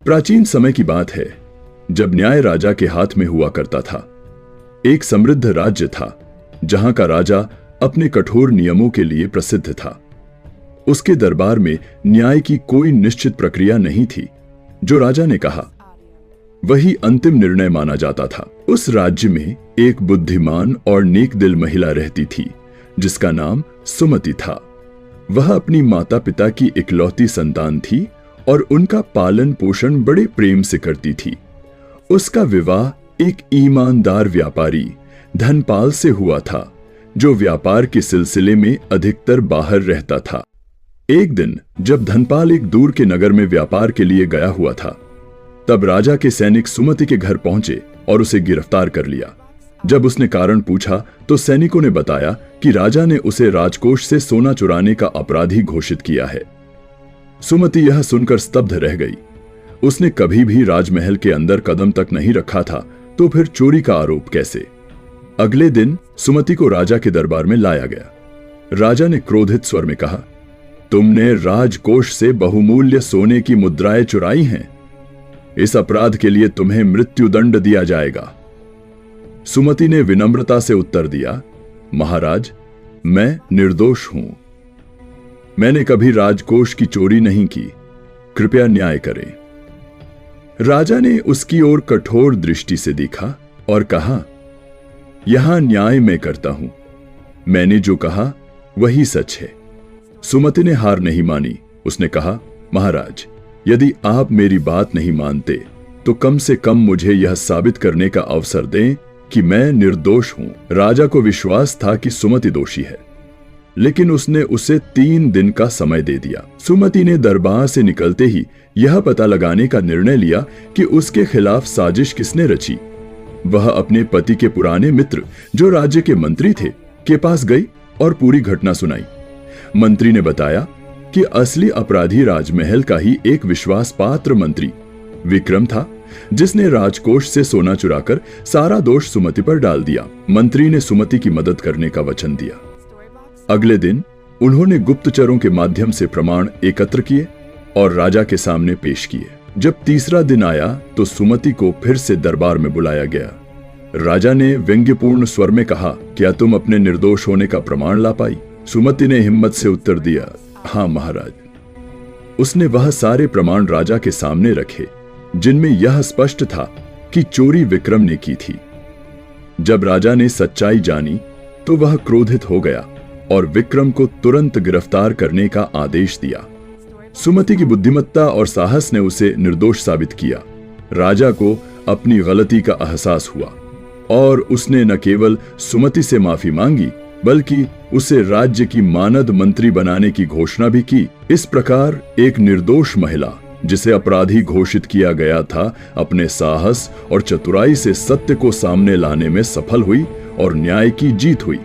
प्राचीन समय की बात है, जब न्याय राजा के हाथ में हुआ करता था। एक समृद्ध राज्य था जहां का राजा अपने कठोर नियमों के लिए प्रसिद्ध था। उसके दरबार में न्याय की कोई निश्चित प्रक्रिया नहीं थी। जो राजा ने कहा वही अंतिम निर्णय माना जाता था। उस राज्य में एक बुद्धिमान और नेक दिल महिला रहती थी जिसका नाम सुमति था। वह अपनी माता पिता की इकलौती संतान थी और उनका पालन पोषण बड़े प्रेम से करती थी। उसका विवाह एक ईमानदार व्यापारी धनपाल से हुआ था, जो व्यापार के सिलसिले में अधिकतर बाहर रहता था। एक दिन जब धनपाल एक दूर के नगर में व्यापार के लिए गया हुआ था, तब राजा के सैनिक सुमति के घर पहुंचे और उसे गिरफ्तार कर लिया। जब उसने कारण पूछा तो सैनिकों ने बताया कि राजा ने उसे राजकोष से सोना चुराने का अपराधी घोषित किया है। सुमति यह सुनकर स्तब्ध रह गई। उसने कभी भी राजमहल के अंदर कदम तक नहीं रखा था, तो फिर चोरी का आरोप कैसे? अगले दिन सुमति को राजा के दरबार में लाया गया। राजा ने क्रोधित स्वर में कहा, तुमने राजकोष से बहुमूल्य सोने की मुद्राएं चुराई हैं। इस अपराध के लिए तुम्हें मृत्युदंड दिया जाएगा। सुमति ने विनम्रता से उत्तर दिया, महाराज, मैं निर्दोष हूं। मैंने कभी राजकोष की चोरी नहीं की। कृपया न्याय करें। राजा ने उसकी ओर कठोर दृष्टि से देखा और कहा, यहां न्याय मैं करता हूं। मैंने जो कहा वही सच है। सुमति ने हार नहीं मानी। उसने कहा, महाराज, यदि आप मेरी बात नहीं मानते तो कम से कम मुझे यह साबित करने का अवसर दें कि मैं निर्दोष हूं। राजा को विश्वास था कि सुमति दोषी है, लेकिन उसने उसे 3 दिन का समय दे दिया। सुमति ने दरबार से निकलते ही यह पता लगाने का निर्णय लिया कि उसके खिलाफ साजिश किसने रची। वह अपने पति के पुराने मित्र, जो राज्य के मंत्री थे, के पास गई और पूरी घटना सुनाई। मंत्री ने बताया कि असली अपराधी राजमहल का ही एक विश्वास पात्र मंत्री विक्रम था, जिसने राजकोष से सोना चुराकर सारा दोष सुमति पर डाल दिया। मंत्री ने सुमति की मदद करने का वचन दिया। अगले दिन उन्होंने गुप्तचरों के माध्यम से प्रमाण एकत्र किए और राजा के सामने पेश किए। जब तीसरा दिन आया तो सुमति को फिर से दरबार में बुलाया गया। राजा ने व्यंग्यपूर्ण स्वर में कहा, क्या तुम अपने निर्दोष होने का प्रमाण ला पाई? सुमति ने हिम्मत से उत्तर दिया, हाँ महाराज। उसने वह सारे प्रमाण राजा के सामने रखे जिनमें यह स्पष्ट था कि चोरी विक्रम ने की थी। जब राजा ने सच्चाई जानी तो वह क्रोधित हो गया और विक्रम को तुरंत गिरफ्तार करने का आदेश दिया। सुमति की बुद्धिमत्ता और साहस ने उसे निर्दोष साबित किया। राजा को अपनी गलती का एहसास हुआ और उसने न केवल सुमति से माफी मांगी, बल्कि उसे राज्य की मानद मंत्री बनाने की घोषणा भी की। इस प्रकार एक निर्दोष महिला, जिसे अपराधी घोषित किया गया था, अपने साहस और चतुराई से सत्य को सामने लाने में सफल हुई और न्याय की जीत हुई।